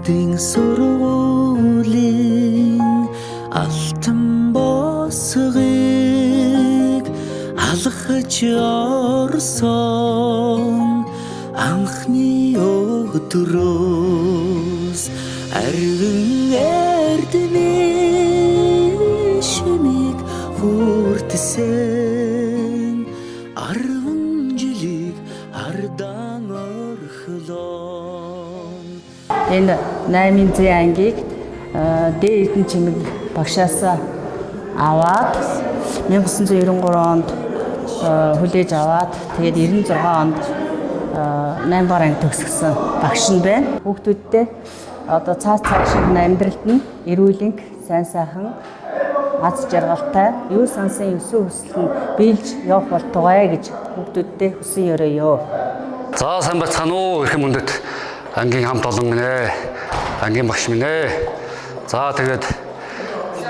Бүгдийн сургуулийн алтан босгыг алхаж орсон анхны өдрөөс арвин эрдэнэ шимиг хүртсэн 10 жилиг ардан орхлоо. Энэ 8-ын ангийг Д Эрдэнэ чимэг багшаас аваад 1993 онд хүлээж аваад тэгээд 96 онд 8 дугаар анги төгсгсөн багш нь байна. Хүүхдүүдтэй одоо цаас шиг амьдралд нь эрүүлэнг сайн сайхан аз жаргалтай юу сансан өсөө хүсэл нь биелж явах болтугай гэж хүүхдүүдтэй хүсэн ёроё. За сайн байцгаана уу эрхэм хүндэт ангийн хамт олон минь ээ. Ангийн багш минь ээ. За тэгээд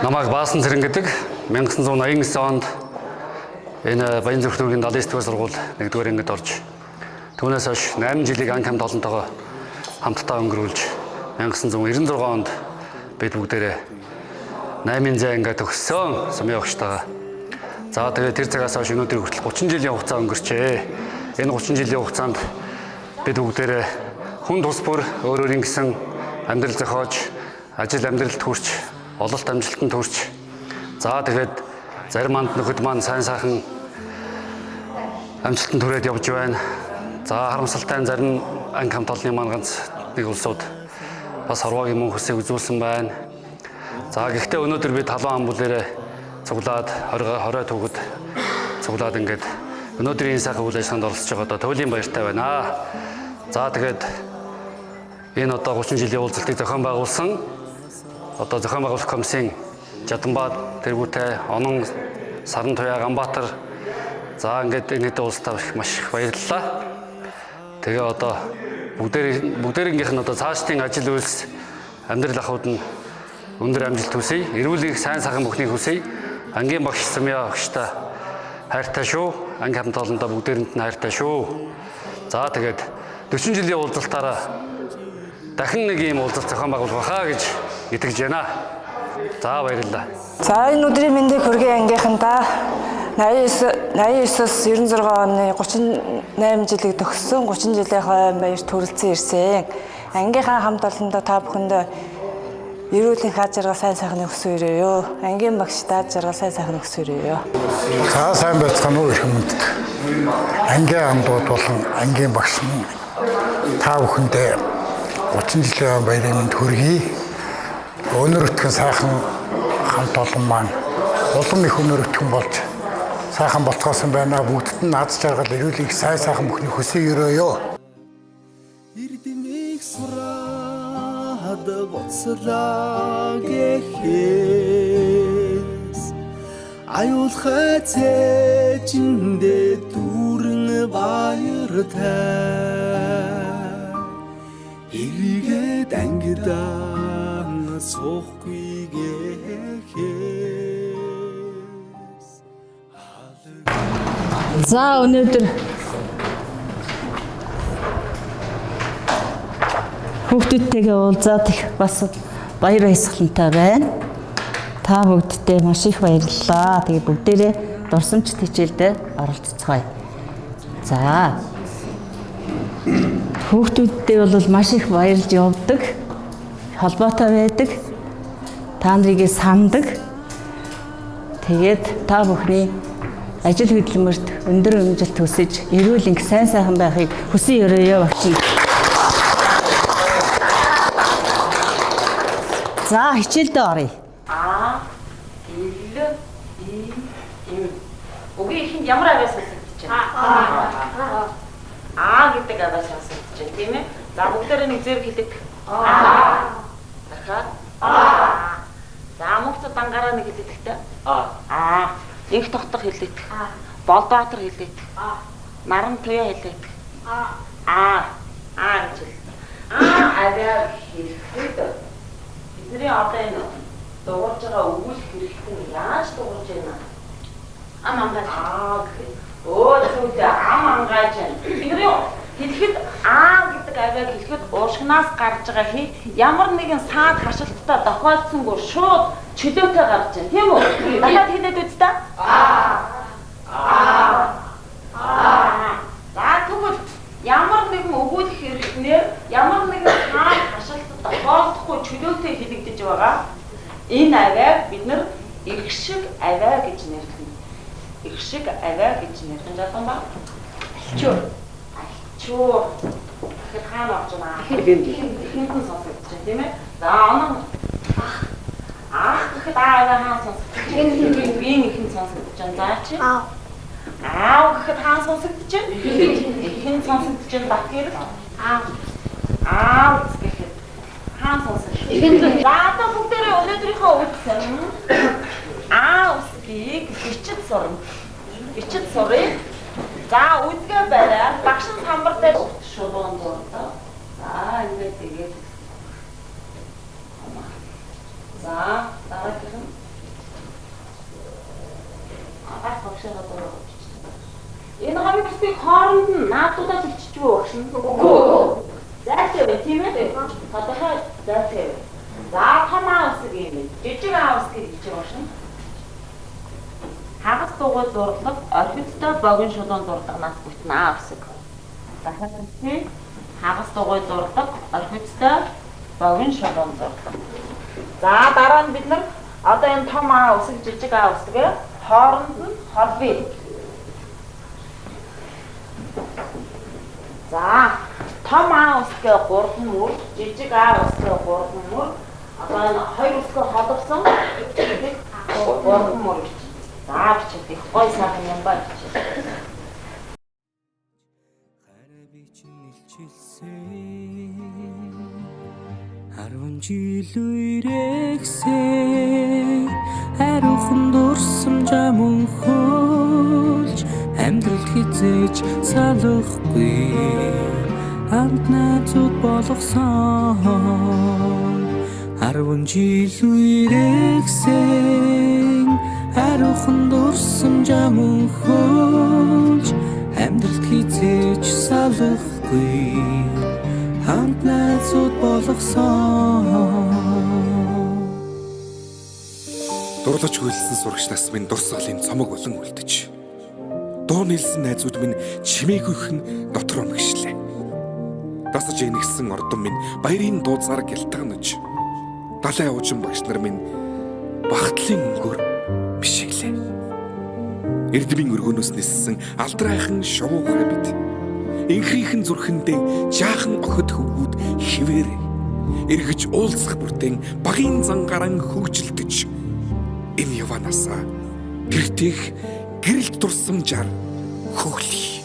намайг Баасан Цэрэн гэдэг 1989 онд энэ Баянзүрх дүүргийн 79 дугаар сургууль 1-р ангид орж түүнээс хойш 8 жилиг анги хамт олонтойгоо хамтдаа өнгөрүүлж 1996 онд бид бүгдээрээ 8-ын ангиа төгссөн сумын багштайгаа. За тэгээд тэр цагаас хойш өнөөдөр хүртэл 30 жилийн хугацаа өнгөрчээ. Энэ 30 жилийн хугацаанд бид бүгдээрээ хүн тус бүр өөрийн гэсэн амьдрал зохиож, ажил амьдралд хүрч, ололт амжилтанд хүрч. За тэгээд зарим манд нөхөд маань сайн сайхан амжилтанд хүрээд явж байна. За харамсалтай зарим анги хамт олонны маань ганц нэг улсууд бас хорвоогийн мөн хүсийг үзүүлсэн байна. За гэхдээ өнөөдөр бид халуун амбулаараа цуглаад 20 түүхэд цуглаад ингээд өнөөдрийн сайхан үйл ажиллагаанд оролцож байгаа одоо туйлын баяртай байна. За тэгээд энэ одоо 30 жилийн уулзалтыг зохион байгуулсан одоо зохион байгуулах комиссийн Жаданбаад тэргүүтэй Онон Саран Туяа Ганбаатар за ингээд энэ уулзалтаа маш их баярлалаа. Тэгээ одоо бүгдээрийнх нь одоо цаашдын ажил үйлс амьдрал ахуйд нь өндөр амжилт хүсье. Эрүүлэг сайн сайхан бүхнийг хүсье. Ангийн багш Сумья багштай хайртай шүү. Анги хамт олондоо бүгдээрэнд нь хайртай шүү. За тэгээд 40 жилийн уулзалтаараа дахин нэг ийм уулзалт зохион байгуулах хаа гэж итгэж байна. За баярлалаа. За энэ өдрийн мэндийг хүргэе ангийнхандаа 89-с 96 оны 38 жилиг төгссөн 30 жилийн хойно баярт хүрэлцэн ирсэн. Ангийнхаа хамт олондоо та бүхэндээ эрүүлэн хаа жаргал сайн сайхны өсвөр өрөөё. Ангийн багштай жаргал сайн сайхны өсвөр өрөөё. За сайн байцгаана уу эрхэм хүндэт. Ангийн хамтууд болон ангийн багш нь та бүхэндээ 30 жилийн баярын мэнд хүргэе. Өнөр өтгөн сайхан хамт олон маань улам их өнөр өтгөн болж сайхан болцоосон байна. Бүгдд нь аз жаргал эрүүлэг сайн сайхан бүхний хүсье өрөөё. Эрдэмийг сураад боцлаа гэхээс аюулхай цээжиндээ дүүрэн баяртай эргээд ангидаа суухгүй гэхээс. За өнөөдөр хүүхдүүдтэйгээ уулзаад их бас баяр баясгалантай байна. Та бүгдтэй маш их баярлалаа. Тэгээ бүгдээрээ дурсамжт хичээлдээ оролцоцгоё. За хүүхдүүдтэй бол маш их баярлж явдаг, холбоотой байдаг, та нарыг сандаг. Тэгээд та бүхний ажил хөдөлмөрт өндөр амжилт хүсэж, эрүүл энх сайн сайхан байхыг хүсэн өрөөё багш. За хичээлдээ оръё. Үгийн ихэнд ямар авиас хэлж байна? Гэдэг авиас хэлж байна, тийм ээ? За бүгдээрээ нэг зэрэг хэлдэг. Дахиад. За мөхцөд дангаараа нэг хэлдэг. Инх тогтох хэлдэг. Болдоотор хэлдэг. Наран Туяа хэлдэг. гэж хэл. Авиа хэлдэг. Бидний одоо энэ дуурж байгаа өгүүлэх хэрэгтэн яаж дуурж байна? Ам ангааж. Өө зөвхөн ам ангааж байна. Бидний хэлэхэд гэдэг авиаг хэлэхэд уушг шунаас гарч байгаа хэд ямар нэгэн саад хашилттай тохиолдсонгүй шууд чөлөөтэй гарч байна. Тийм үү? Дахиад хэлээд үзтээ. За тэгвэл ямар нэгэн өгүүлэх хэрэгтнээр ямар нэгэн саад хашилттай тохиолдохгүй чөлөөтэй хэлэгдэж байгаа. Энэ авиаг бид нар их шиг авиа гэж нэрлэдэг. Их шиг авиа гэж нэрлэж байгаа ба. Алчуур. Тэгэхээр хаана орж байна? Хинхэн сонсогдож байна тийм ээ. За оноо гэхэд авиа хаана сонсогдож байна? Биеийн ихэн сонсогдож байна. За чи? Гэхэд хаана сонсогдож байна? Ихэн сонсогдож байна. Бат гэрэл. Гэхэд хаана сонсогдож байна? За одоо бүгдээрээ өнөөдрийнхөө үгсэн. Үсгийг бичиж сурна. Бичиж суръя. За үзгээ бариад багш нь самбартай шулуун дуртай. За ингээд тэгээд. За дараагийнх нь. Багшаа дуртай. Энэ хоёр бүсгийг хооронд нь наадуудаа бичиж юу багш нь? Үгүй. Зайтай тийм ээ. Тодорхой зайтай. За том аавсыг юм. Жижиг аавсыг бичиж багш нь. Хагас дугуй зурлаг, орхидтой богино шулуун зурлагнаас бүтэн аавсаг. Дахиад тийм хагас дугуй зурлаг, орхидтой богино шулуун зурлаг. За дараа нь бид нар одоо энэ том аавсаг, жижиг аавсаг хооронд нь холбоё. За том аавсгийн 3 мөр, жижиг аавсгийн 3 мөр. Одоо энэ хоёр үсгээ холбосон 3 мөр. Авчдаг гой сайхан юм байна. Харван жил үрэгсээ хариухан дурсамжаа мөнхөлж амьдралд хизээж салахгүй хамт найзууд болгосон. Харван жил үрэгсээ хариухан дурсамжаа мөнхөлж амьдралд хизээж салахгүй хамт найзууд болгосон. Дурлаж хөлсөн сурагч нас минь дурсгалын цомог болон үлдэж. Дуу нийлсэн найзууд минь чимээгүйхэн дотроо мэгшлээ. Дасаж инэгсэн ордон минь баярын дууцаар гялтганаж. Далай уужин багш нар минь багтлын өнгөөр бишиглээ. Эрдмийн өргөнөөс ниссэн алдрайхан шувуугай бид. Инхрийнхэн зүрхэндээ жаахан охид хөвгүүд хിവэрэ. Эргэж уулзах бүртэн багийн зангаран хөгжилдөж. Энэ яванасаа гэртэх гэрэлт дурсамжаар хөглөе.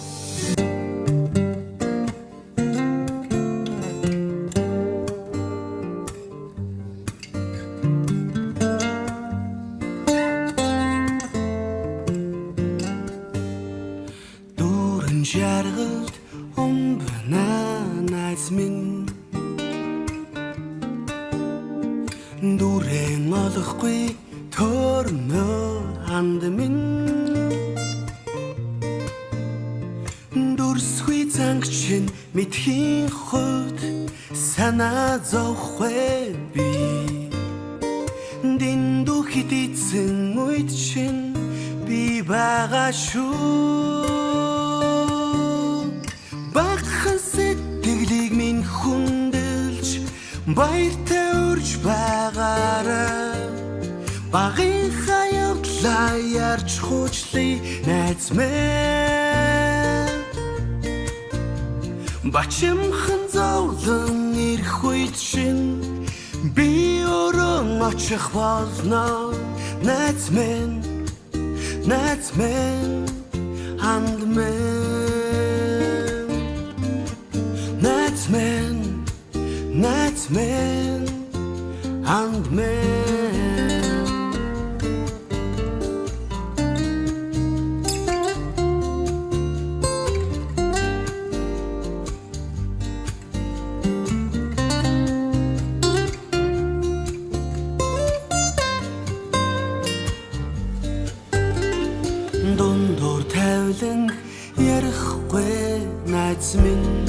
Жаргалд омбна найз минь дүрэн олохгүй төрнө ханд минь дүрсгүй зангчин мэдхийн хот санаа зовхгүй би дэндүү хитийцэн үйд чин би бага шүү. Багхан сэтгэлийг минь хүндэлж баяртай урж байгаарай. Багын хаягдлаа ярьж хуучлаа найз минь. Бачимхан зовлон ирэх үед чинь би өрөн очих болно найз минь ханд минь. Nights man and man. Дундуур тавилан ярихгүй найз минь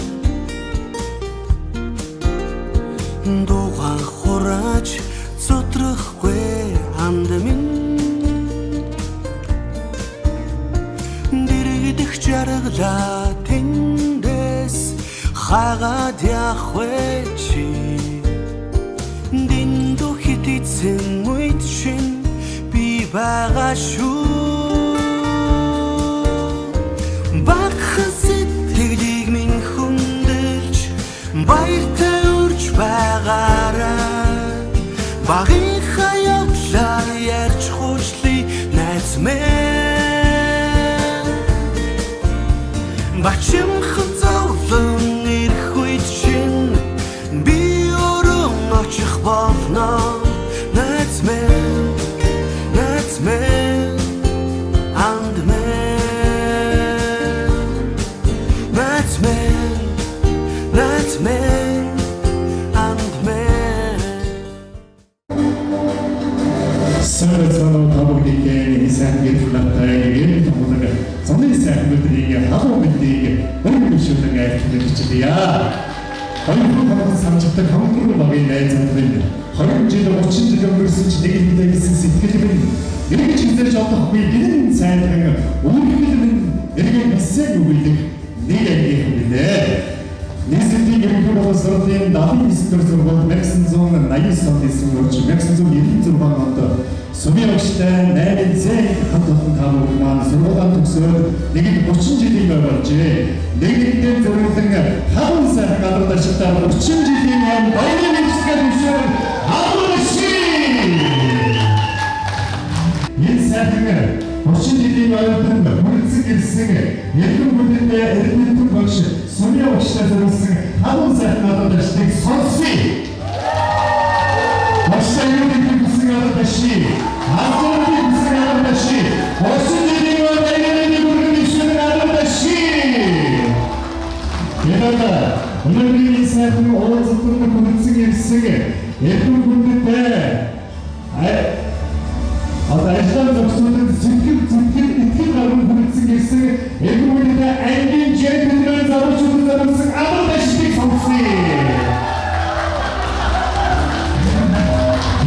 дугаан хурааж зодрахгүй анд минь дэрэгдэх жаргалаа тэндээс хагаад явах вэ чи дэндүү хитээсэн мөйт шин би байгаа шүү багхан сэтгэлийг минь хүндэлж баяртай үрж байгаараа багийнхаа явдлаар ярьж хушлий найз минь бачимхан зовлон ирэх үед чинь би өрөн очих болно найз минь анд минь найз минь анд минь Сэрцэнэ тавуудын сайн гэрэлтэй хамгаалаг зуны сайн мэдрийг хавуу мэдгийг өөрчлөлт ажиллаж Хоёрын самчтай хамтран багийн найзууд 20 жил 30 жил өнгөрсөн ч нэг хэлтэй гэсэн сэтгэл минь эргэж хүлээж авахгүй гэрэн сайхан өөрчлөлт минь эргэж бисэг үгүйдэг нэг ангийн хэлээ. Нийслэлийн ерөнхий болон сургуулийн 79 дэх сургууль 1989 онд эсвэргүүрч 1996 онд Сумын өгчтэй 8 зээн хамтлагын таамаг маань сургуулийн төгсөөд нэгэнд 30 жилийн ой болжээ. Нэгдэн зөвлөлөн хаван сайхан гадар даштай 30 жилийн ой баярын мэдлэгээр өсөөр хавраши. Энэ сайхан 30 жилийн ойрон бүрэлцэг ирсэн երկու бүтэндээ эрдэнэтэн багш Сумын өгчтэй зориулсан хаван сайхан гадар даштай сонсъё. Машиныг хийсэн гадар даши Hazırlık arkadaşı, olsun dediğim olaylarını görmüşsün arkadaşı. Yanında, bunun bir insanın olasılığını konuşsun geçsin. Yakın gündükte, Adayışlar doktorun zıkkın itkin karnını konuşsun geçsin. Yakın gündükte engin centilmen zararçılıklarımızın arkadaşlık sonsusu.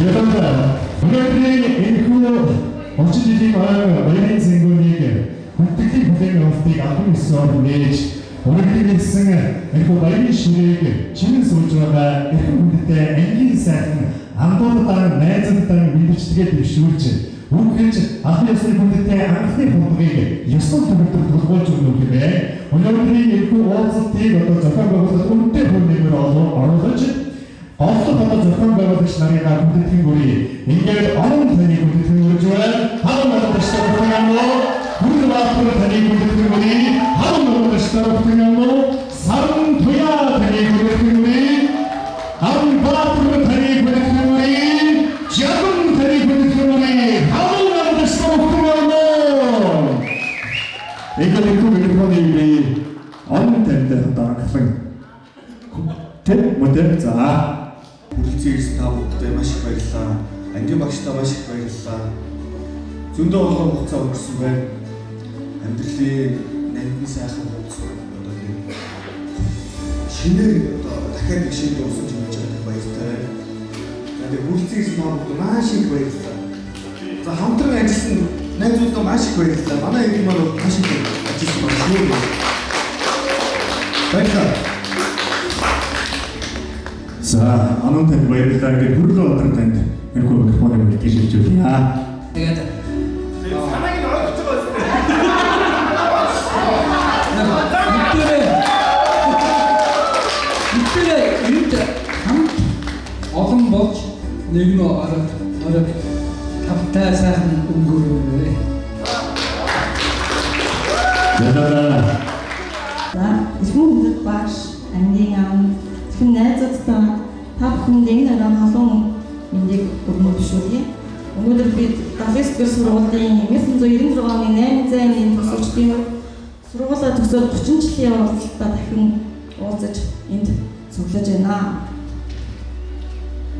Yanında, Өнөөдрийн энэхүү 30 жилийн баярын зэнгүүнийг хүндэтгэлийн бүтээн авалтыг албан ёсоор нээж өнөөдрийн хэлсэн энэхүү баярын ширийг чинэн суулж байгаа эрхэм хүндэтэй ангийн сайхан андуудаа найзуудаа мэдэрчдэгээ дэвшүүлж үүгэж албан ёсны хүндэтэй анхны хурдыг ёслол төвөөр тулгуурлаж өгнө гэмээр өнөөдрийн энэхүү уулзалтыг одоо зохион байгуулалт үнэтэй хүнээр оруулж Олон одоо зохион байгуулагч нарынхаа хүндэтгэн бүрий ингээд олон таны хүндэтгэн үрж байна. Хаан байгуулагчтай бүхэн юм уу? Хүн баатар таны хүндэтгэн бүрий хаан байгуулагчтай бүхэн юм уу? Саран туяа таны хүндэтгэн бүрий хаан баатар таны хүндэтгэн бүрий жагун таны хүндэтгэн бүрий хаан байгуулагчтай бүхэн юм уу? Ингээд бүхэн олон танд дараглан тэд модерн за Хүрэлцэн ирсэн та бүхэнд маш их баярлалаа. Ангийн багштай маш их баярлалаа. Зөндөө олон хугацаа өнгөрсөн байна. Амьдралын нандин сайхан хугацаа одоо тийм шинээр одоо дахиад нэг шинэ дуусах гэж байгаа баяртай. За тийм хүрэлцэн ирсэн та бүхэнд маш их баярлалаа. За хамтран ажилласан найзуудаа маш их баярлалаа. Манай энэ маань маш их ажилласан байна шүү. Баярлалаа. За, анон танд баярлалаа. Ингээд бүрэн өдөр танд энэхүү микрофоныг мэдээж хэлж өгье. Тэгээд санааг нь ойлгож байгаа бид хамт олон болж нэг нь ороод тавтай сайхан өнгөрөөрэй. За, изгүүндэд бааш ангийн ам зөвхөн найзуудтай та бүхэнд энэ халуун мэндийг өгнө бишүүлье. Өнөөдөр бид 79 дэх сургуулийн 1996 оны 8 зайны төгсөгчдийн сургуулаа төгсөөд 30 жилийн явдлаа дахин уулзаж энд цуглаж байна.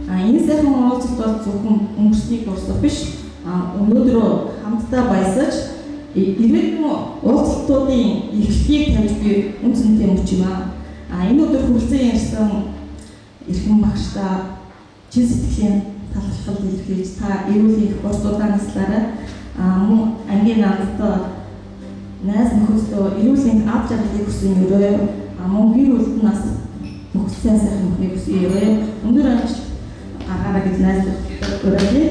Энэ сайхан уулзалт бол зөвхөн өнгөрсний дурсах биш. Өнөөдөр хамтдаа баясаж ирээдүйн уулзалтуудын эхлэлийг тавьж би үнцэнтэй мөч юм. Энэ өдөр хүрэлцэн ярьсан эрхэм багштаа чин сэтгэлийн талархал илэрхийлж та эрүүл их босдуудаа наслаарай. Мөн ангийн наадтай найз нөхөдөө эрүүл их ав жаргалыг хүсэн өрөө. Мөн гэр бүлд нас нөхцөл сайхан мөхнийг хүсэн өрөө. Өндөр амжилт гаргаарай гэж найзлуулж өрөөлье.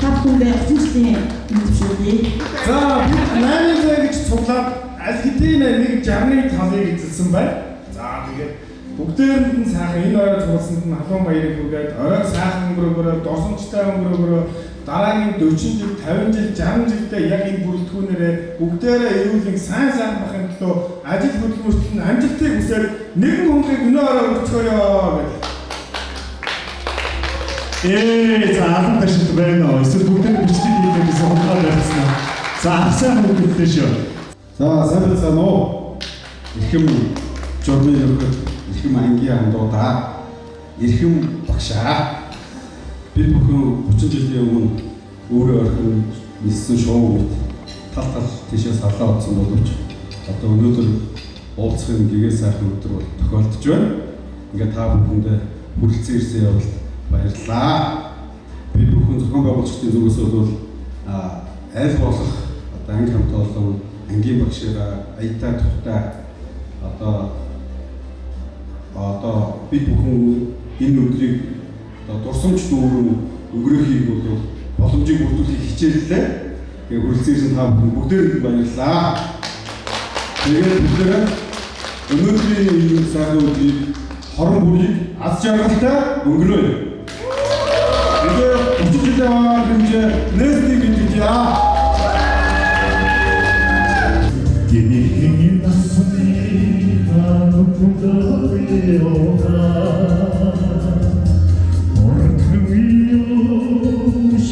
Та бүхэндээ 30 жилийн мэдвшүүлье. За бид 8 сая гэж цуглаад аль хэдийн нэг 60-ны талыг эзэлсэн байна. За тэгээд бүгдээрэнд нь сайхан энэ орой цугласанд нь халуун баярыг хүргээд орой сайхан өнгөрөөгөө дурсамжтай өнгөрөөгөө дараагийн 40 жил, 50 жил, 60 жилдээ яг энэ бүрэлдэхүүнээрээ бүгдээрээ эрүүлэн сайн байхын төлөө ажил хөдөлмөрт нь амжилтыг хүсээд нэгэн хүндрийг өнөө орой өргөцгөөё гэж. За алан ташилт байна уу? Эсвэл бүгдээ бичлэг хийх гэсэн хонхоо байсан. За ахсаа бүгдээ шүү. За сайн байна уу? Эрхэм журмын нөхөд, эрхэм ангийн хамдуудаа, эрхэм багшаа. Бид бүхэн 30 жилийн өмнө өөрөө орхин ниссэн шоу мэт тал тийшээ сарлаа утсан боловч одоо өнөөдөр уулзахын гэгээ сайхан өдөр бол тохиолдож байна. Ингээд та бүхэндээ хүрэлцэн ирсэн явдал баярлалаа. Бид бүхэн зохион байгуулагчдын зүгээс бол аль болох одоо анги хамт олон ангийн багшаараа аятай тухтай одоо бид бүхэн энэ өдрийг одоо дурсамж дүүрэн өнгөрөөхийг бол боломжийг бүрдүүлэх хичээллээ. Тэгээ хүрэлцэн ирсэн та бүхэн бүгдээрээ баярлалаа. Тэгээд бүгдээрээ өнөөдрийн энэ сайхан өдрийг хорон бүрийг аз жаргалтай өнгөрөөе. Тэгээд 30 жилийн хэмжээ нэстийг мэдчихье. Гинийн насны хануудаа орхиё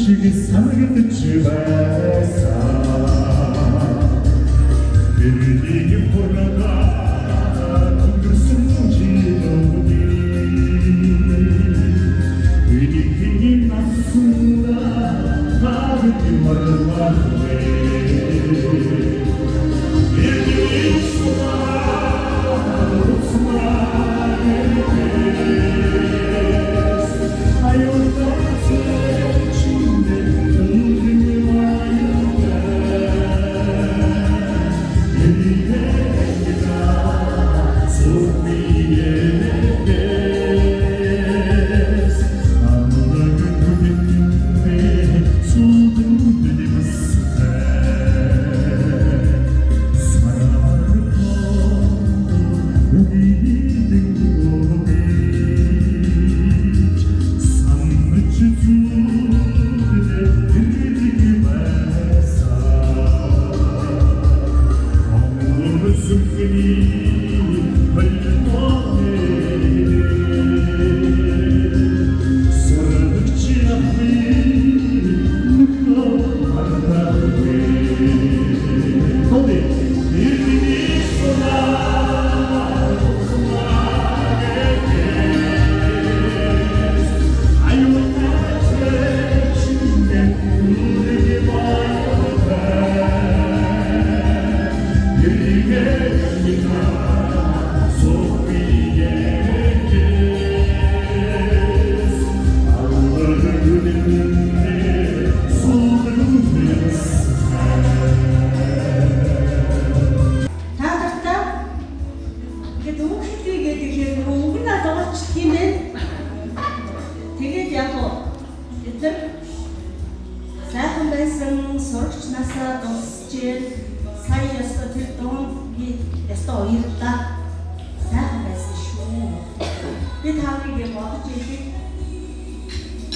шиг санагдаж байсан. Бидний хурага өнгөрсөн жилүүд гинийн насна хавд мармарвэ.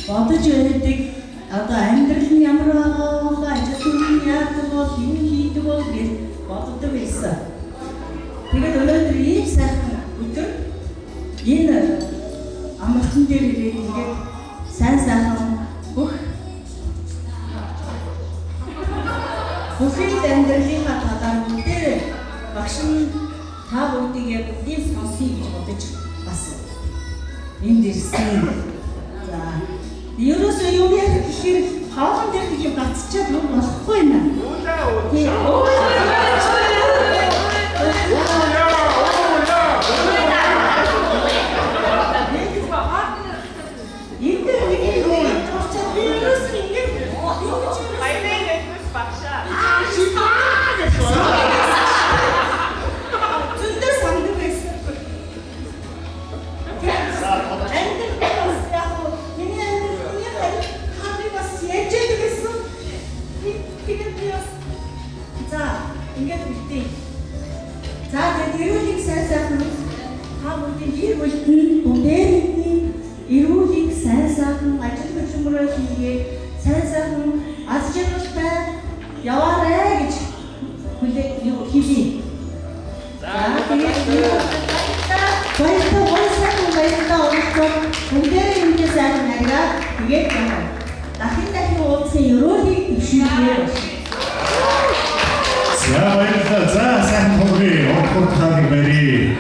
Бодож байдаг одоо амьдрал нь ямар байгаа, ажил нь яадаг бол, юу хийдэг бол гэж боддог байсан. Тэгээд өнөөдөр ийм сайхан өдөр энэ амралтан дээр ирээд ингээд сайн сайхан бүхэл амьдралынхаа талаар бүгдээ багш нь та бүгдийг бүгдийг сонсъё гэж бодож бас энд ирсэн. За ерөөсөө юу ярих гэхээр хоолн дээр нэг юм гацчаад юу болохгүй нэ. хүргэе. За тэгээд эрүүлийг сайн сайхан та бүхэн гэр бүлийн бүдэрийн эрүүлийг сайн сайхан ажил хөдөлмөрөөр хийгээд сайн сайхан аз жаргалтай яваарай гэж хэлье. За тэгээд баярлалаа оролцсон бүдэрийн юмдээ сайхан награад тэгээд дахин уулзсан эрүүлийг өвшүүлээ. За баярлалаа. За сайн хөргий. Орхон хааны бари.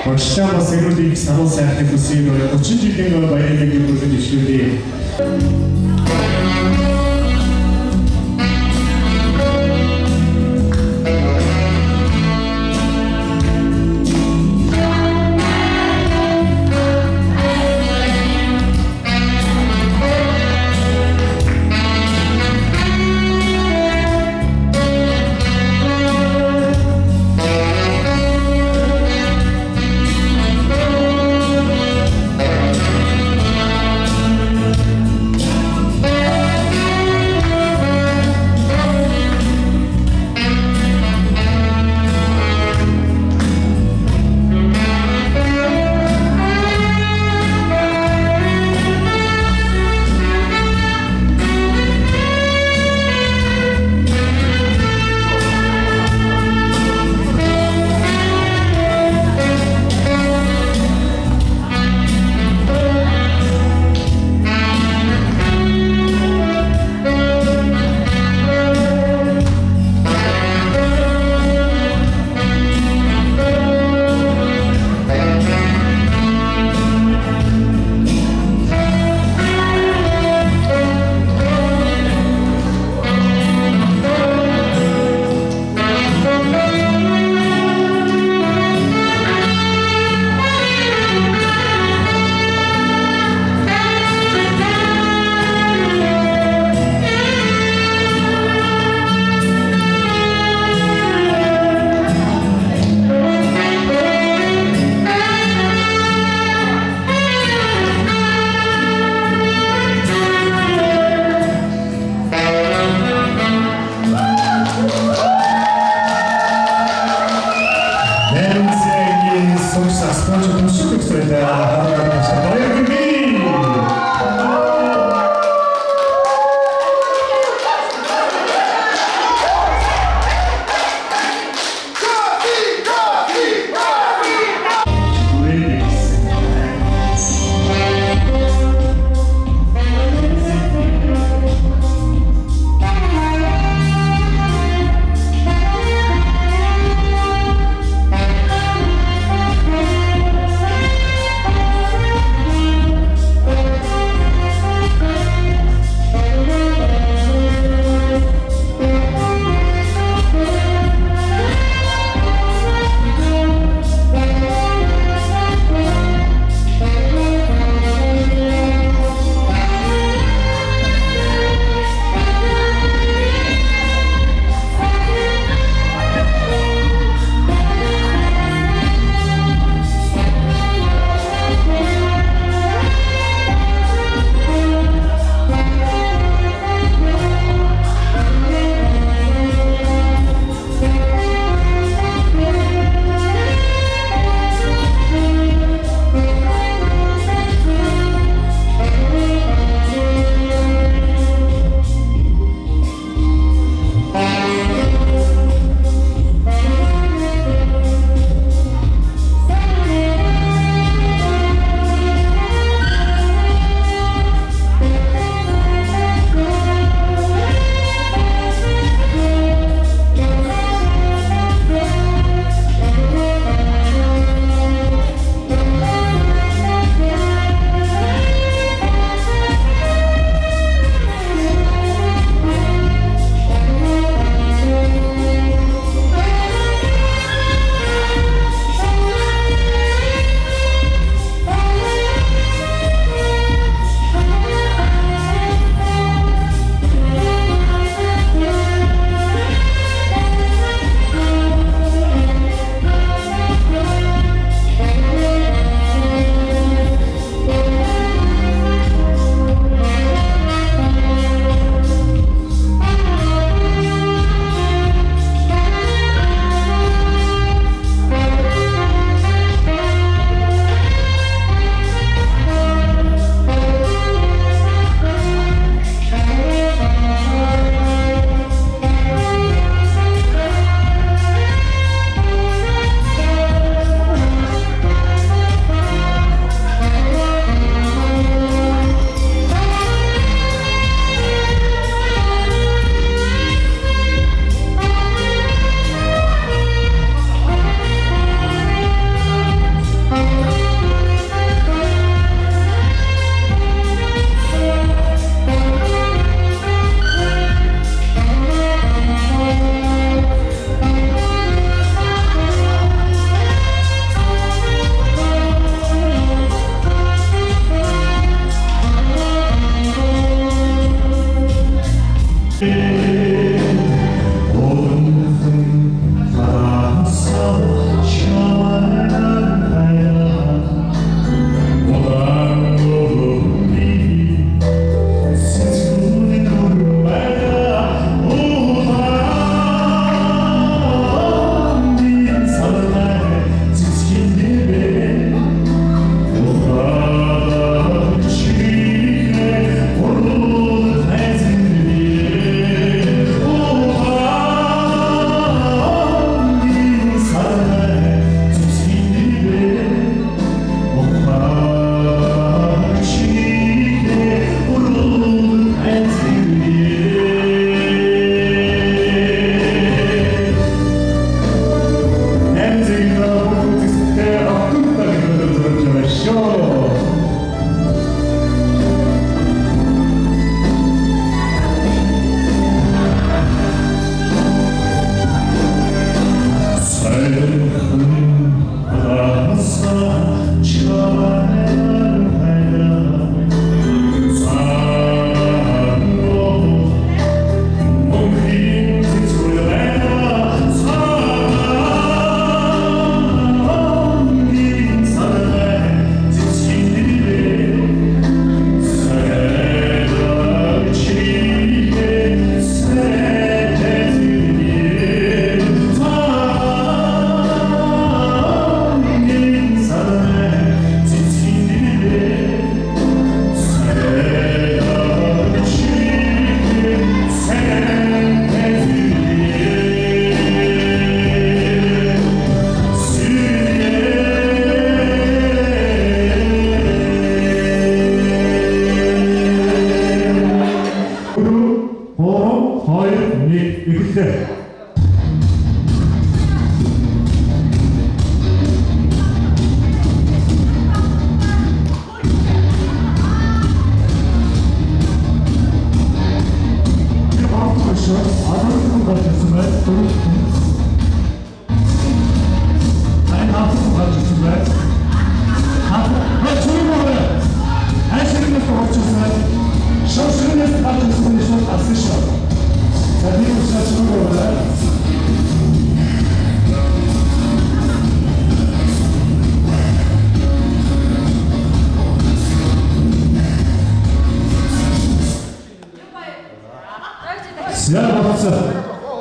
Орчлаа бас эрүүлийг санал сайхны хүсье 30 жилийн баярлалыг өргөж ишүүлээ.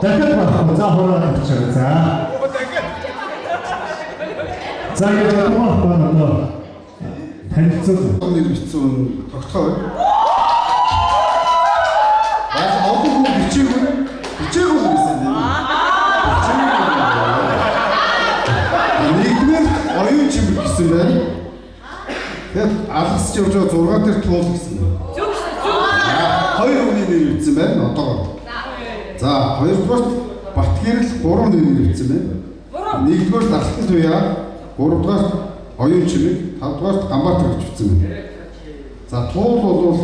дахиад баг. За хороо авчаа. За. За яг байна. Танилцуулга нэрвчсэн тогтхой. Бас олон хүн бичээгүй гэсэн юм. Нэгдүгээр оюун чимэг гэсэн байна. Тэгээд алгасч явж байгаа 6 дээр туул гэсэн. Хоёр хүний нэр бичсэн байна одоо. За хоёрдугаар Батгэрэл 3 нэр бичсэн байна. Нэгдүгээр Дарлалтын туяа, гуравдугаар оюун чимэг, тавдугаар Ганбаатар гэж бичсэн байна. За туул бол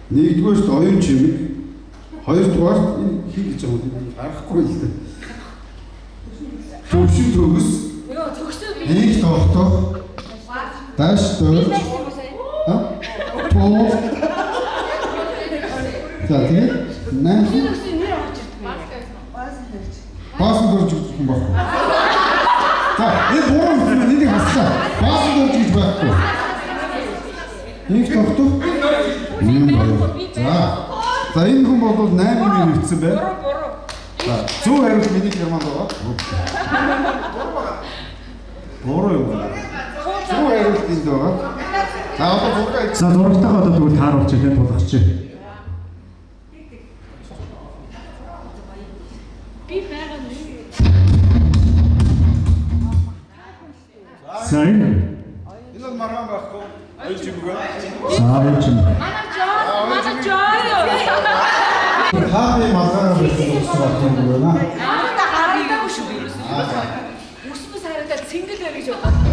нэгдүгээр оюун чимэг, хоёрдугаар энэ хий гэж байгаа юм харахгүй л дээ. Төвшин төгс. Нэг тогтох. Даш төр. Туул. За тэгээд наа. Баасан дөрж юм байна. За энэ буруу юм энийг хаслаа. Баасан дөрж гэж байхгүй. Нэг тогтох. За энэ хүн бол 8 нэр бичсэн байна. За зөв хариулт миний германд байгаа. Буруу юм байна. Зөв хариулт энд байгаа. За одоо зураг. За зурагтайгаа одоо тэгвэл тааруулж хэлээд тулгач. За энэ бол маргаан байхгүй. Оюун чимэг. За оюун чимэг. Манай жоо. Хааны маргаан байсан гэж бодсон юм байна. Та харагдаагүй шүү вирус. Үсмэс харагдаад цэнгэл байна гэж бодсон.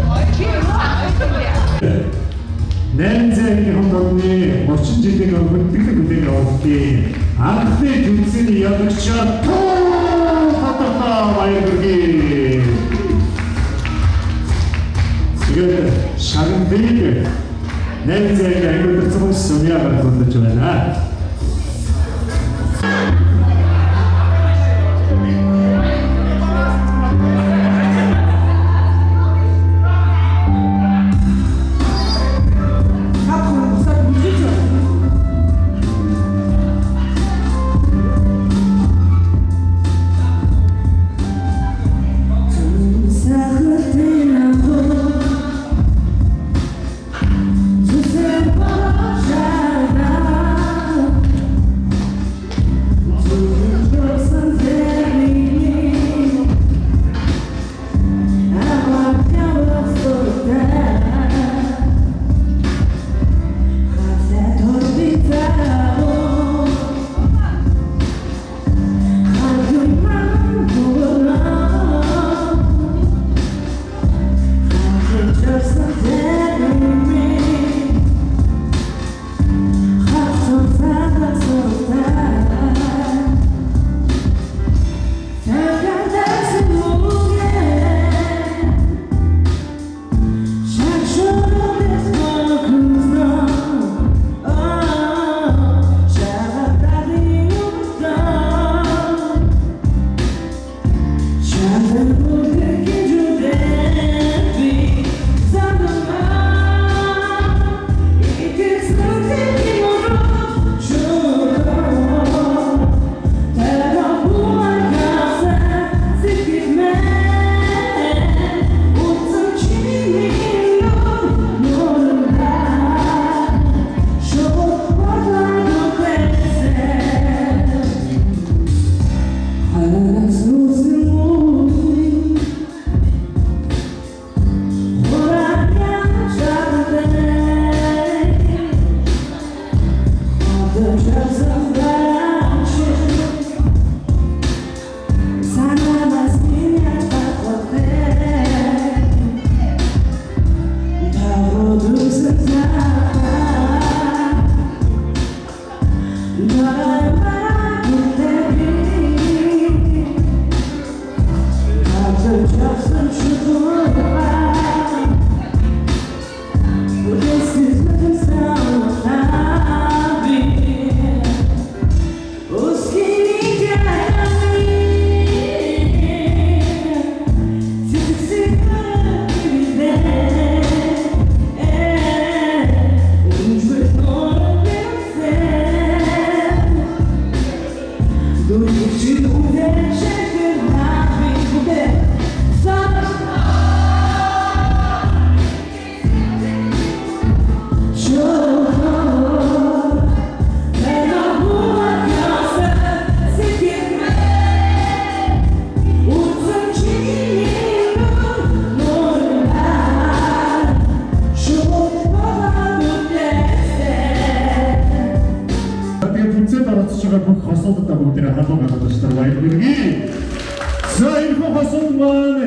Нэнзэгийн хондоны 30 жилийн өмнөдөг үеийн явдлын анхны төвсний ядагч татата баяргий. Тэгээд шагныг нэнзэгийн аюултай сүмээр хөндөж байна.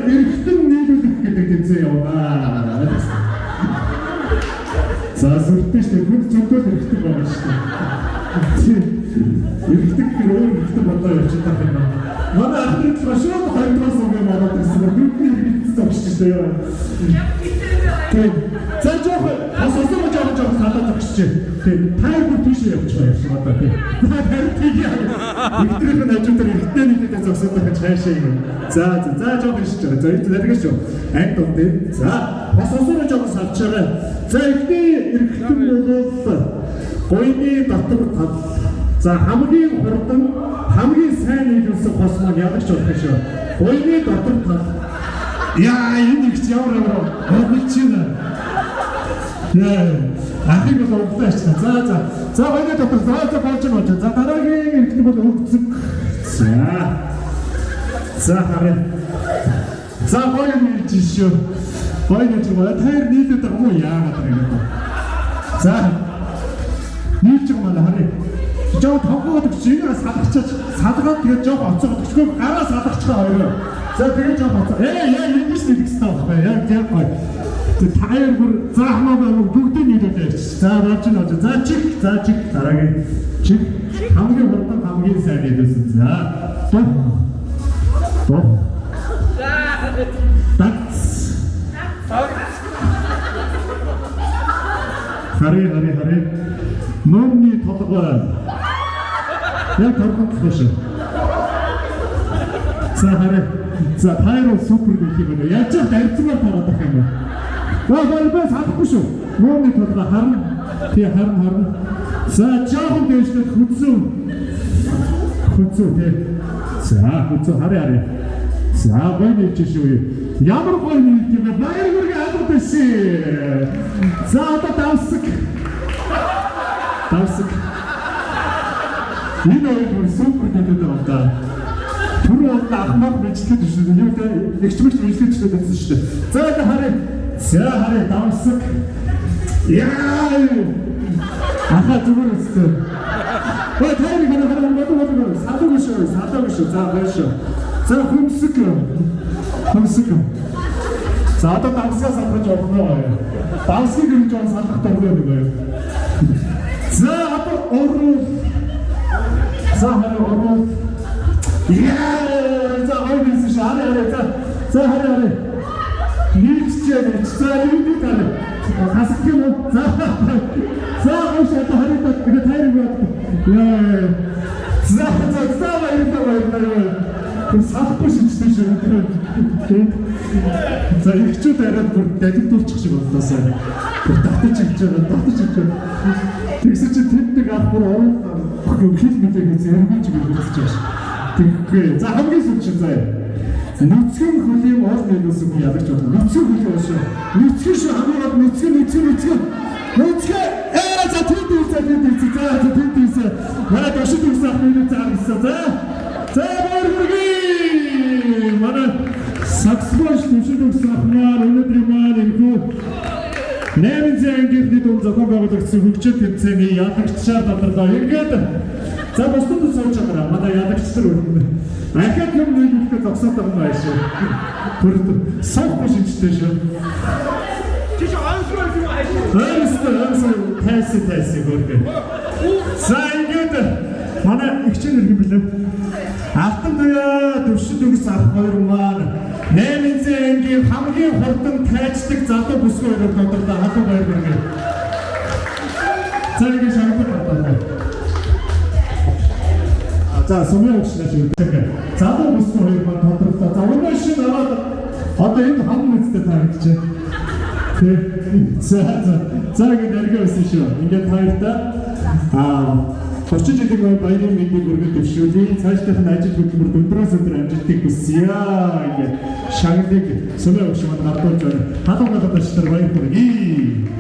эргэтэн нийлүүлэх гэдэг тэмцээн яваа. За сүртэй шүү дээ. Хүн зөвхөн эргэтэн байна шүү дээ. Эргэтэн гэрөө эргэтэн бодоо явчихсан байх юм. Манай ахрын шууд хоёрдугаар сумын манад ирсэн. Бүгдний эргэтэн зогсож шүү дээ. За жоох бас осоо жоох салаад зогсож. Тайр бүр тийш явчихсан юм одоо тийм. За тийг яа. Эвдрийн хажуудаар эргэтэн нийлээд зогсоод байх цаашаа юм. За жоох ирж байгаа. За энэ зэрэгш шүү. Анд дундээ. За бас осоо жоох салчаарай. За ихний эргэтэн бол гоёны дотор тал. За хамгийн хурдан хамгийн сайн нийлүүлсэн хос маань яадаг ч болох шүү. Гоёны дотор тал. Яа энэ их ямар чинь. Ахыг бол угтаач. За гоёны дотор за болж байна. За дараагийн эргэтэн бол өгцөг. За хараа. За гоёны жишээ. Гоёны жишээ тайр нийлээд байгаа юм яагаад юм бэ? За нийлж байгаа маань хараа. Жоо тоглоод чинь салгачаач салгаад тэгээд жоо оцоо өчгөө гараа салгачихаа хоёроо. За тэгээд жоо оцоо. Яа ингэж нэгсэн байхгүй яг гоё. Тэгээд таяр бүр заахмаа бүгдийг нийлүүлээ. За болж байна. За чих дараагийн чих хамгийн хурдан хамгийн сайн нийлүүлсэн. За Хари номны толгой яг торгохгүй шүү. За хараа. За тайруу супер гэх юм байна. Яаж ч арцгаар тараад байх юм байна. Баа салахгүй шүү. Номны толгой харна. Харна. За жоохон дэвшлээд хүнсүү тий. За хүнсүү хараа. За гоё ч шүү. Ямар гоё нэг юм бэ? Баяр хүргээ алга байсан. За одоо давсаг. Энэ өөр супер гэдэг юм да. Түрүү ахмад бичлээд шүү дээ. Юу дээ? Эксперт бичлээд шүү дээ. За энэ хараа. За хараа давсаг. Яа! Ахаа зүгээр өстэй. Ой тайрыг хараа салаагүй шүү. За байшаа. За хүмсэг. За одоо давсгаас авах жоо. Давсгийг юм жоо салах дургүй байна. За одоо оруу. За хараа. Яа! За ойрс шаараа. За хараа. Нийцчээ. За юу гэдэг. Хасах юм уу? За ошоо хараа тэгээд тайрыг бод. Яа. За баярлалаа. Салахгүй шигтэй шүү. За ихчүүд арай бүр дагдуулчих шиг боллоосаа. Татаж хийж байгаа. Тэгсэр чи тэднийг ах бүр орон хил мэдээг зэрэгж өгч байгаа. Тэгэхгүй. За хамгийн сүүлч заа. Нүцгэн хөлийн ол нэгээс үг ядарч байна. Нүцгэн хөл шүү. Нүцгэн шүү хамаагаад нүцгэн. За тэдээс. Манай дошид үсэх миний заагсан. За баярлалаа. Манай саксфон дошид үсэх маань өнөөдрийн маань энэхүү 8 ангийнхны дунд зохион байгуулагдсан хөгжил тэмцээний ялагчаар тодорлоо. Ингээд за бусдад сууж байгаа. Манай ялагчдэр өрнө. Ахад юм нийлүүлэхэд зогсоод байгаа юм байна шүү. Бүрд савгүй шинжтэй шүү. Жишээ ансроо тайс гөргөө. За ингээд манай ихчэн иргэн билээ. Алтан туяа төвшид өгс ах хоёр маань 8 ангийн хамгийн хурдан тайцдаг залуу бүсгүй өрөө тодорлоо халуун баяр хүргэе. Цааны шагнал болоо. За сумын өгчлөөч үүрэг. Залуу бүсгүй хоёр маань тодорлоо. За өнөө шин аваад одоо энэ хан мэдтэй таарч. За ингэ нэргөөсөн шүү. Ингээд хоёртаа 30 жилийн баярын мэндийг өргөж төвшүүлээ. Цаашдын ажил хөдөлмөр өндрөөс өндөр амжилтыг хүсье. Ингээд шагналыг сумын өгшмөд гардуулж байна. Халуун гадаадчдаар баяр хүргэе.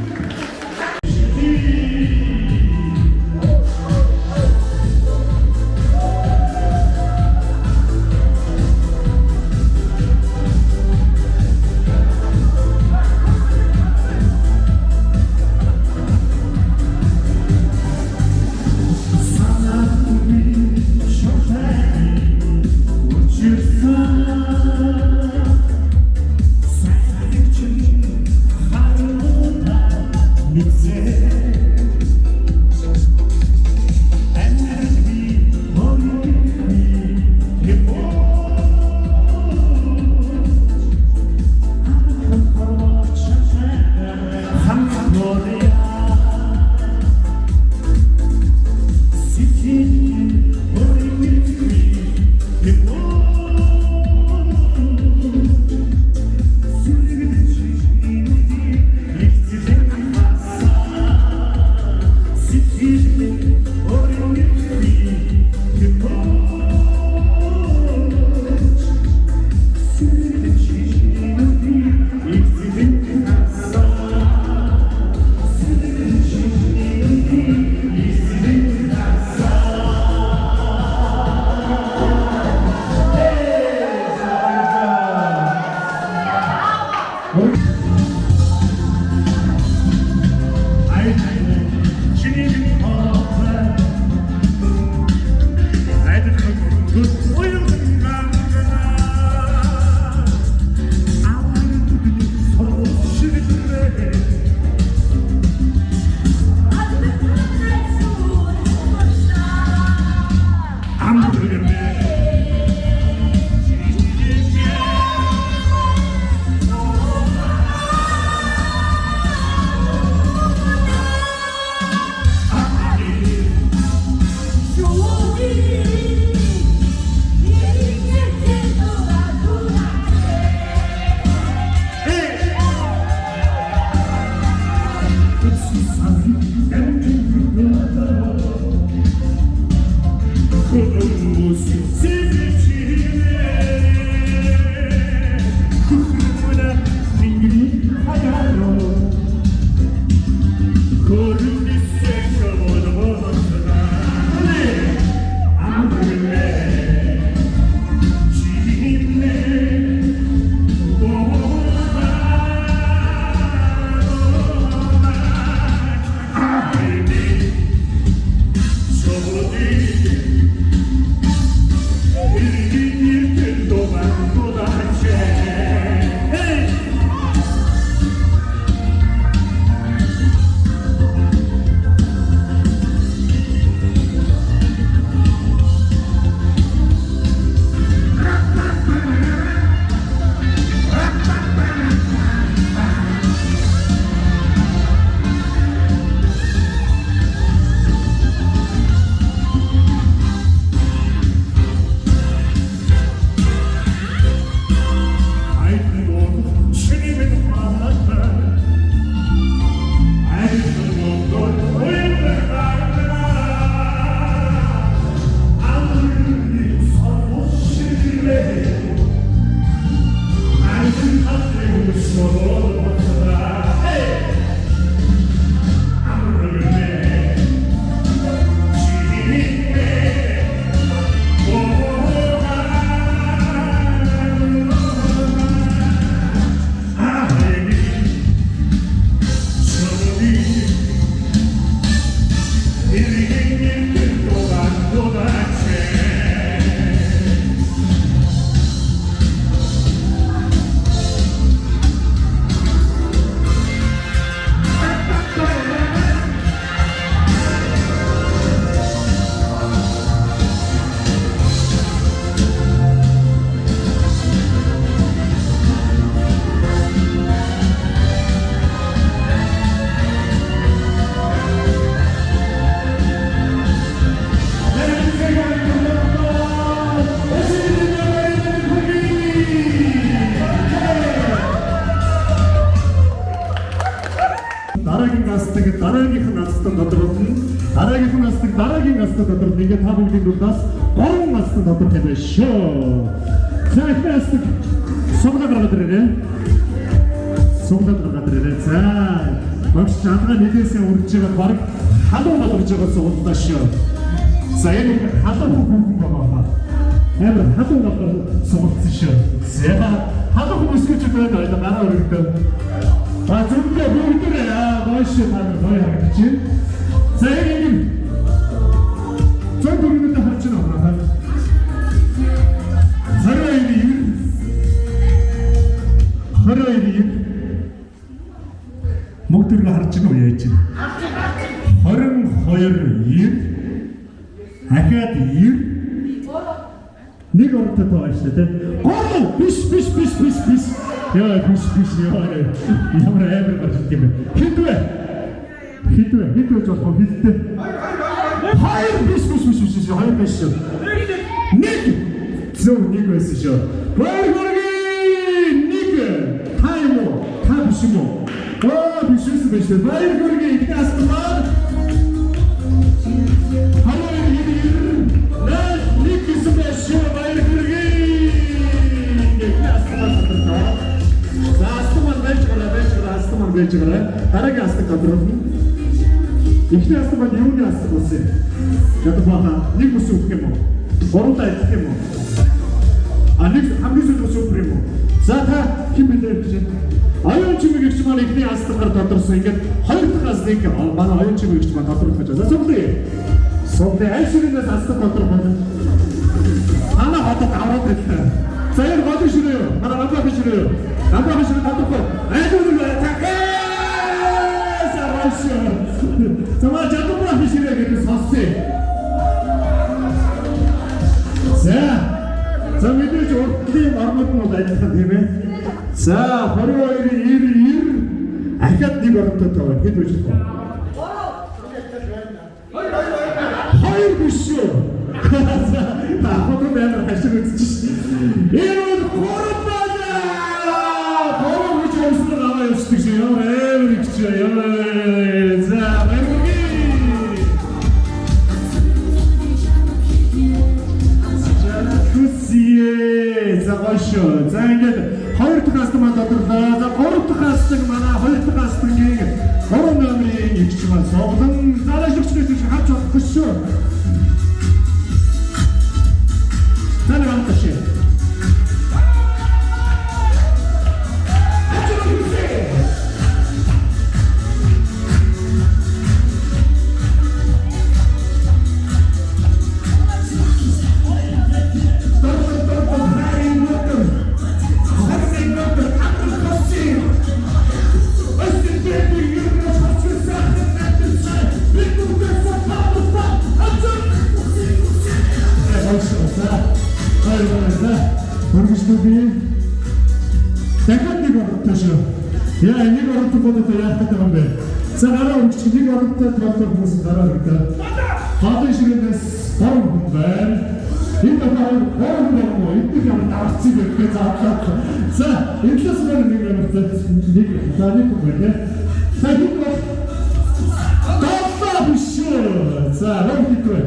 дараагийн гастыг дараагийнх нь гастад тодруулна. Дараагийнх нь гастыг дараагийн гастад тодруулна. Ингээд та бүгдийн дундаас 3 гастад тодруулах юм байна шүү. За их гастыг суглаад гаргаад ирээ. Суглаад гаргаад ирээ. За багш чанга нэгээсээ үрж байгаа баг халуун болж байгаа суглаа шүү. За энэ халуун хүн байгаа. Амар халуун болоод сугласан шүү. За халуун хүмүүс гэж байна гараа өргөдөв. А зөвхөн бүгдээ гоёш тань гоё харагч. За энэ зөв бүгдээ харж байна. Харин мөгдөргө харж байна уу яаж вэ? 22 ахаад 9 нэг ортой байгаа шүү дээ. Гоо биш. Яа биш яа. Ямар амар гарч юм бэ? Хитвэ жоох хиттэй. Хоёр биш. Хоёр биш. Нэг зөв нэг байсан шүү. Байгоргийн нэг тайм уу? Та биш юм уу? Биш биш. Байгоргийн их тасмаар. Дараагийн астаг тодруулна. Эхний астаг бол юуны астаг болсон? Ядаж баха нэг ус өгөх юм уу? Гурлаа идэх юм уу? Нэг хамгийн сүүлд ус өгөх юм уу? За та хэн билээ гэж? Оюун чимэг гэгч маань эхний астагаар тодорсон. Ингээд хоёр дахь астыг манай оюун чимэг гэгч маань тодруулах гэж байна. Сонды айшрынаас астаг тодорох болно. Ана хотод аваад ирлээ. За энэ гол ширээ. Манай гол ширээ. Гол ширээ тодорхой. Айдуул Сама жадумрах биширээ гэдэг сонссон. За мэдээж урдлын орнууд нь ажиллах тийм ээ. За 22 ахад нэг орнтой байгаа. Хэд байж вэ? Хоёр биш шүү. За ахад амар хашиг үзчихсэн. Энэ гурав байна. Гурав гэж өсрөө аваа явчихдаг шүү. Ямар их ч яа. За ингээд хоёр дахь астаг маань тодорлоо. За гурав дахь астаг манай хоёр дахь астагын 3 номерын эгч маань соглон. Зараш өгчнээс хаач болохгүй шүү. Таны хамташ. Яа нэг оролт бодож яах гэдэг юм бэ? За гараа өгч нэг оролттой толгой хүмүүс гараа өгдөө. Хаалын ширээс 3 хүн байна. Энэ дараа 3 хүн юм уу? Эдгээр юм давцыг өгөх заавал. За энэ талаас нь нэг оролттой нэг заalik байна. За хэд бол тоо биш. За ром хитвэ.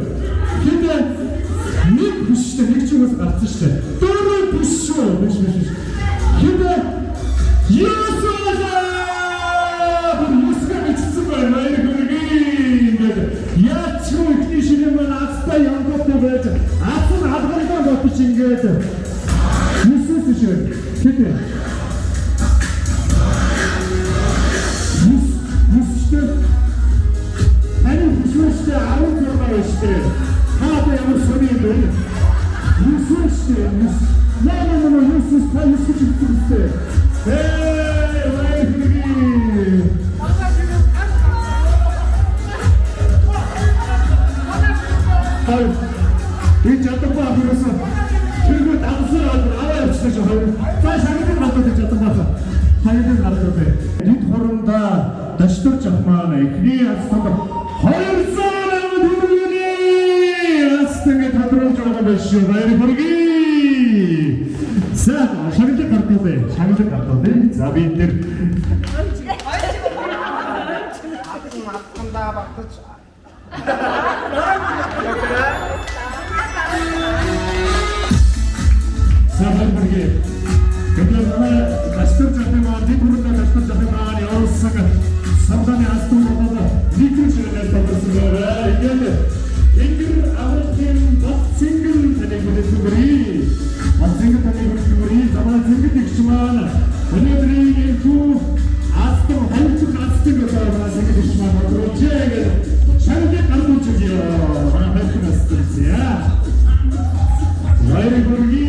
Хэд нэг биш нэг ч юмс гарсан шүү дээ. Дөрөв биш. Хэд багтаж. Сабарберге. Гэтэл манай гастер жахимаа дипүрдэ гастер жахимаа явуулсан самданы астуурууд нийтүүлжлээс боловсруулаа. Энгэр аврахын бацсингл тэнэгүрээ. Бацсингл тэнэгүрээ замаа зэнгэж игчмаа. Өнөөдрийн энэ астур хайлтг астур гэсэн зэнгэж игчмаа боловчээ. Шангэ гардууч яа. Манай хайлтг астур зя. Вайргүрги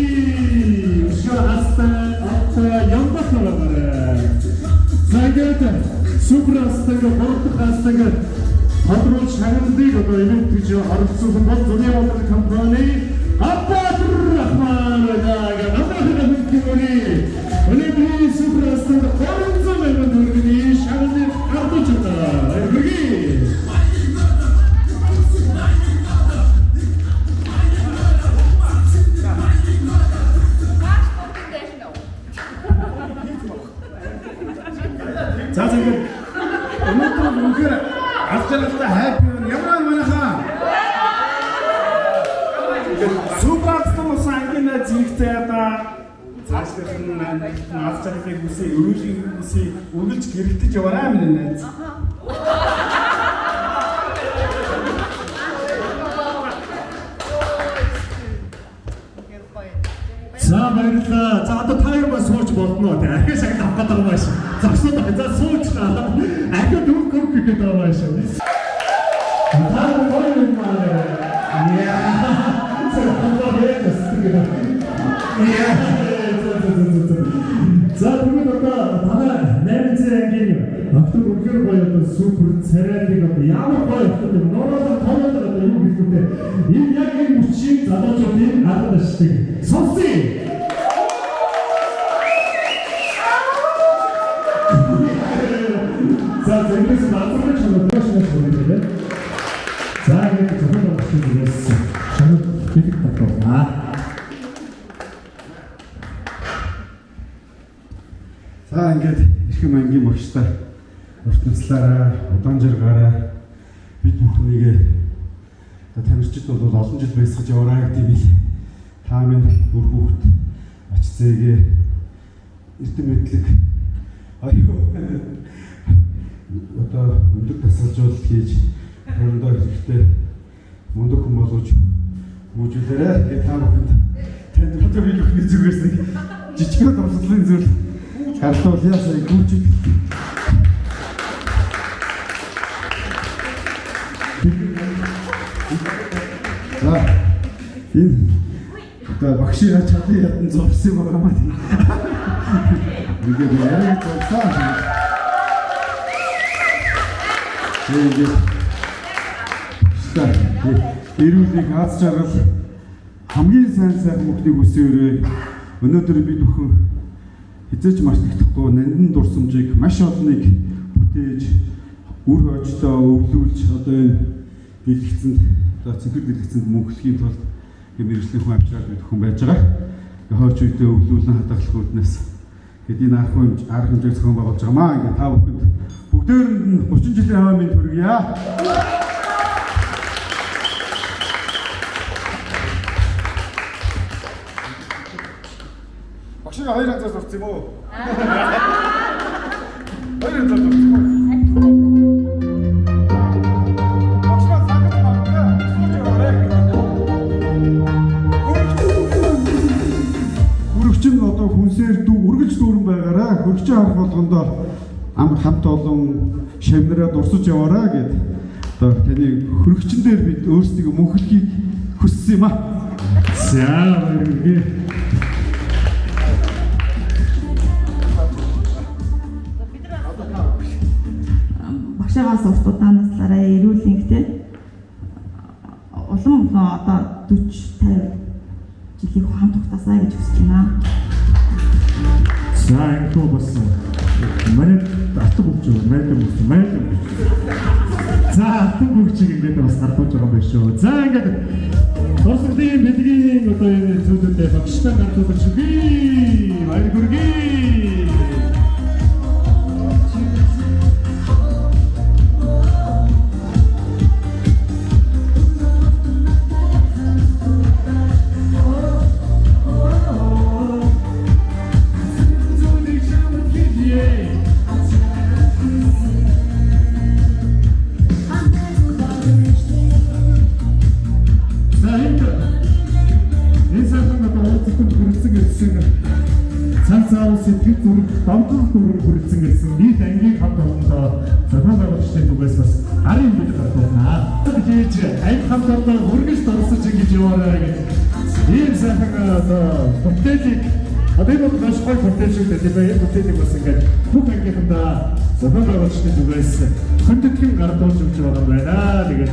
Загад супер астаг бордох астаг хадрууч шагналыг одоо ивент гэж оролцсон бол зуны болон компани Аббатрахман даага намайг хэлэхгүй. Өнөөдрийн супер астаг хорцоо мэн дөрвний шагналыг хадрууч вайргүрги За зөвхөн өнөөдөр үнэхээр алчаалтай хайп ямар манайхаа супертстом сангийн зэрэгцээ одоо цаашлах нь алчаалтай хүсээ өрөөлийн хүсээ өгөлж гэрэлтэж яваарай минь найз. За баярлалаа. За одоо та хоёр бас сууч болдноо. Ахиа шагнал авах гэдэг юм байна. Зогсоод байгаа. За суучлаа. Ахиа дөрөв көп гэдэг юм байна. Та хоёр юм аа. Яа. За бүгд одоо танай 8 ангийн автог өгөр гоё одоо супер царайлыг одоо ямар гоё автог юм. Нороо тоноод одоо юу гэдэг вэ? Энэ яг энэ хүчийг залуучуудын ард ашиг сонсъё. За зэнгээс баатарч өнөөдөр шүүмээ. За ингэ зөвхөн багшилээс шанал хэлэх татваа. За ингээд эрхэм ангийн багштай уртнаслаараа удаан жаргаараа бид бүхнийг тамирчид бол олон жил байсгаж яваарай гэдэг бил та минь бүр хүүхд ач зээгээ эрдэм мэдлэг аюу одоо өндөр тасгалжуулалт хийж орондоо хэрэгтэй мундаг хүн болгож хүмүүжүүлээрэй гэх та бүхэнд танд өдрийн өхний зүгээс нэг жижигхэн дурсгалын зүйл гартуул ясаа гүйчиг за энэ одоо багшийн чадлын ядан зовсон байгаа маа ингээд яриад байгаа эрүүлэг аз жаргал хамгийн сайн мөхнийг үсээрээ өнөөдөр бид бүхэн хизээч мартагдахгүй нандин дурсамжийг маш олныг бүтээж үр хойчтой өвлүүлж одоо энэ дэлгэцэнд одоо цэнхэр дэлгэцэнд мөнхлөхийн тулд мэргэжлийн хүн амжираад бид бүхэн байж байгаа. Хойч үедээ өвлүүлэн хадгалах үүднээс хэдийн арга хэмжээ зохион байгуулж байгаамаа. Ингээ та бүхэнд бүгдээр нь 30 жилийн хаваа минь хүргье. Багшаа 200-аас орсон юм уу? 200-аас орсон юм уу? Багшаа цагт байна. Хүрэгчин одоо хүнсээр үргэлж дүүрэн байгаараа хүрэгчин харах болгондоо хамт олон шавнараа дурсаж яваараа гэд одоо таны хүрэгчин дээр бид өөрсдөө мөнхлөхийг хүссэн юм аа. За баярлалаа. Багшаагаас урт удаанаслаараа эрүүлэнгтэй улам одоо 40-50 жилийн хамт хугацаасаа гэж хүсэж байна. За энэ тоо бас манай атг өгч байна. За атг өгчийг ингээд бас гардууж байгаа юм байна шүү. За ингээд дурсгалын бэлгийн одоо энэ зүйлүүдээ багштай гардуулж би баяргүргий. ирсэн цаацаа сэтгэл зүрх давтал дүр хүрэлцэн гэсэн нийт ангийн хамт олондоо зохион байгуулагчдын зүгээс бас арын бид гардуунаа. Тэгээж анги хамт олонд хүргэж дурсаж ингэж яваарай гэж ийм сайхан бүтээлийг одоо энэ маш гоё бүтээл шиг дээ. Энэ бүтээлийг бас ингэж бүх ангийнхандаа зохион байгуулагчдын зүгээс хүндэтгэн гардуулж өгч байгаа байна. Тэгээд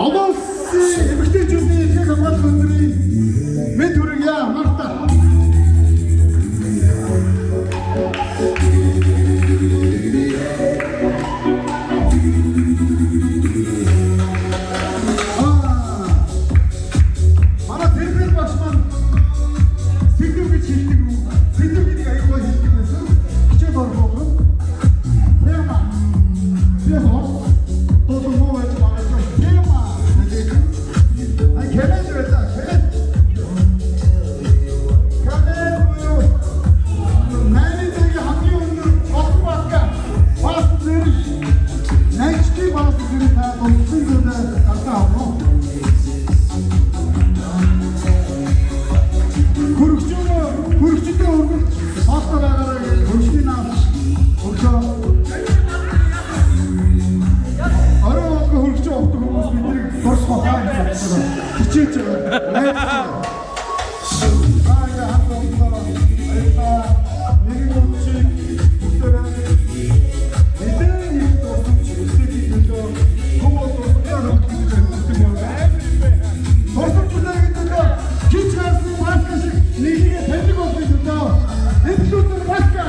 Одоосын эмэгтэйчүүдийн эрхийг хамгаалах өндрийн мэд хүргье Марта. Манай тэрбэр багш маань сэдв гэж хэлдэг үү? Сэдв гэдэг аягүй хэлдэг байсан. Хичээл орох уу? Тема. Тема. Todo mundo é de uma tema. Ai, quer ver, tá? Quer? Cadê o Nani tem hamle onu atı başka. Bastır. Next bastır ta dostun da ata ama. Kurukçuda olur. Haftalara kurukçuna. Kurukçu. Араа хөргөж өгдөг хүмүүс бидний дурс хохоо гэж бодсон. Хичээж байгаа. Аяа хатаа нэг үчиг үтэрэ. Эдгээр их дурсч үстэй төлөө хүмүүс дурсаар өгдөг юм байна. Дурсчдаа гэдэг хич гарсан маска шиг нэгийг таньдаг болох юм даа. Энэ зүйл маска.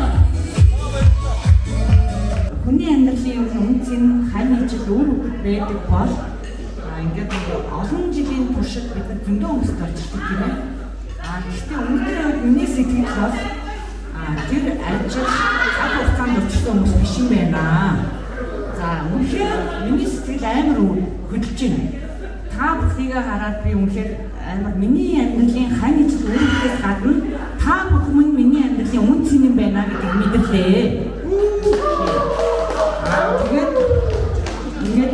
Хүний амьдралын үнцэн хань ижил өөр байдаг бол ингээд олон жилийн туршид бид зөндөө хүмүүст орж ирдэг тийм ээ. Гэхдээ өнөөдөр миний сэтгэл бол тэр ажил цаг хугацаанд очсон хүмүүс биш юм байна. За үнэхээр миний сэтгэл амар хөдөлж байна. Та бүхнийг хараад би үнэхээр амар миний амьдралын хань ижил өөрөөс гадна та бүхэн миний амьдралын үнцэн юм байна гэдгийг мэдэрлээ. Тэгээд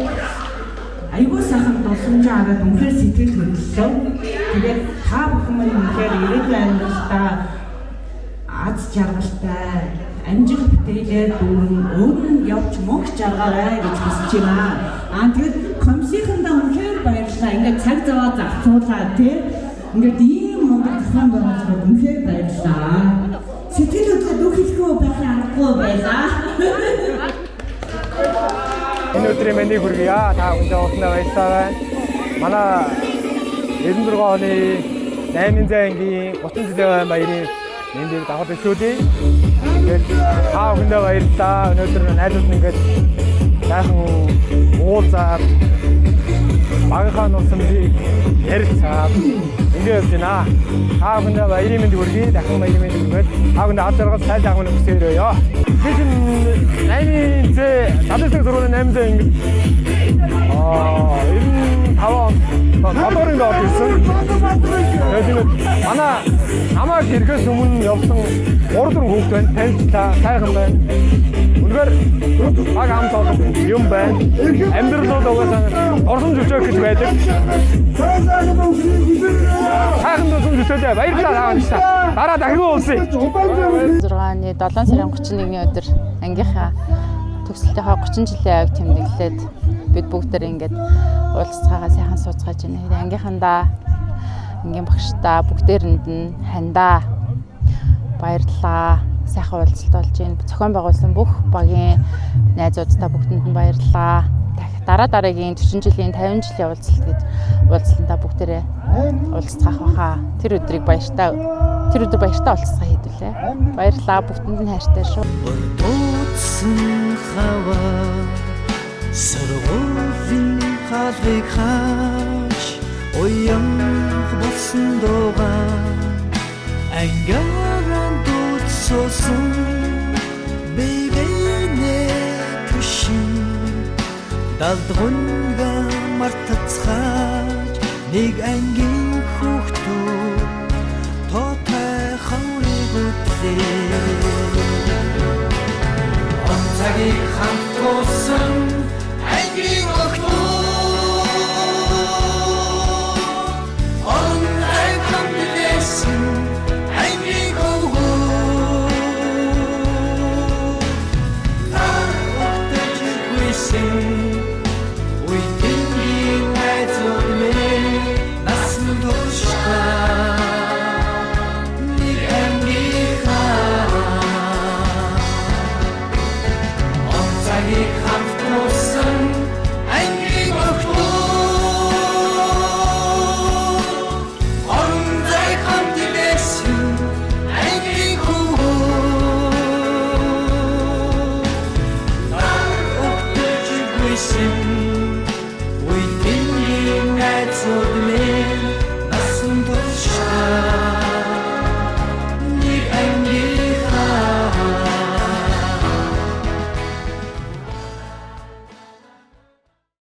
айгуу сайхан дурсамжаа хараад үнэхээр сэтгэл хөдлөлөө. Тэгээд та бүхэн минь үнэхээр ирээдүйн амьдралдаа аз жаргалтай амжилт бүтээлээр дүүрэн өмнө явж мөнгө жаргаарай гэж хүсэж байна. Тэгээд комиссийнхандаа үнэхээр баярлалаа. Ингээд цаг зав зарцуулаад ингээд ийм монгол зохион байгуулалт үнэхээр баярлалаа. Сэтгэл хөдлөлд үхэлгүй байхын аргагүй байлаа. Энэ өдрийн мэндийг хүргье. Та бүхэндээ уулзсанаа баярлалаа байна. Манай 96 оны 8-ны ангийн 30 жилийн баярын мэндийг давхар төшөөлье. Тэгээд та бүхэндээ баярлалаа. Өнөөдөр найзууд нь ингээд сайхан уулзаад багийнхаа нусамжийг ярилцаад ингээд явж байна. Та бүхэндээ баярын мэндийг хүргье. Дахин баярын мэндийг хүргээд та бүхэндээ ад жаргал сайн сайхан хүсээрөөё. Би чинь 8-ны Садсын сургуулийн 8-ны анги 95 он тодорхойн орж ирсэн. Тэгээд манай намайг ирэхээс өмнө явсан 3-4 хүүхэд байна. Танилцлаа, сайхан байна. Үнэхээр баг хамт олон юм байна. Амьдрал бол угаасаа орсон жүжиг гэж байдаг. Сайхан дуусан жүжиглээ баярлалаа таавчаа. Дараа дахин уулзъя. 6-ны 7 сарын 31-ний өдөр ангийнхаа төгсөлтийнхаа 30 жилийн аяг тэмдэглээд бид бүгдээр ингээд уулзцаагаа сайхан сууцгааж байна. Ангийнхандаа ангийн багштаа бүгдээрэнд нь хандаа баярлалаа. Сайхан уулзалт болж байна. Зохион байгуулсан бүх багийн найзуудтай бүгдэнд нь баярлалаа. Дараагийн 40 жилийн 50 жилийн уулзалт гэж уулзалтаа бүгдээрээ уулзцаах баха. Тэр өдөр баяртай уулзцаа хийдүүлээ. Баярлалаа. Бүгдэнд нь хайртай шүү. Сэргүүлийн халыг хаач уян болсон дуугаа ангааран дуудсан бэйбэнэ түшин далдгунга мартацгааж нэг ангийн хүүхдүүд тоотой хаврыг үтлээ цагийг хамт уусан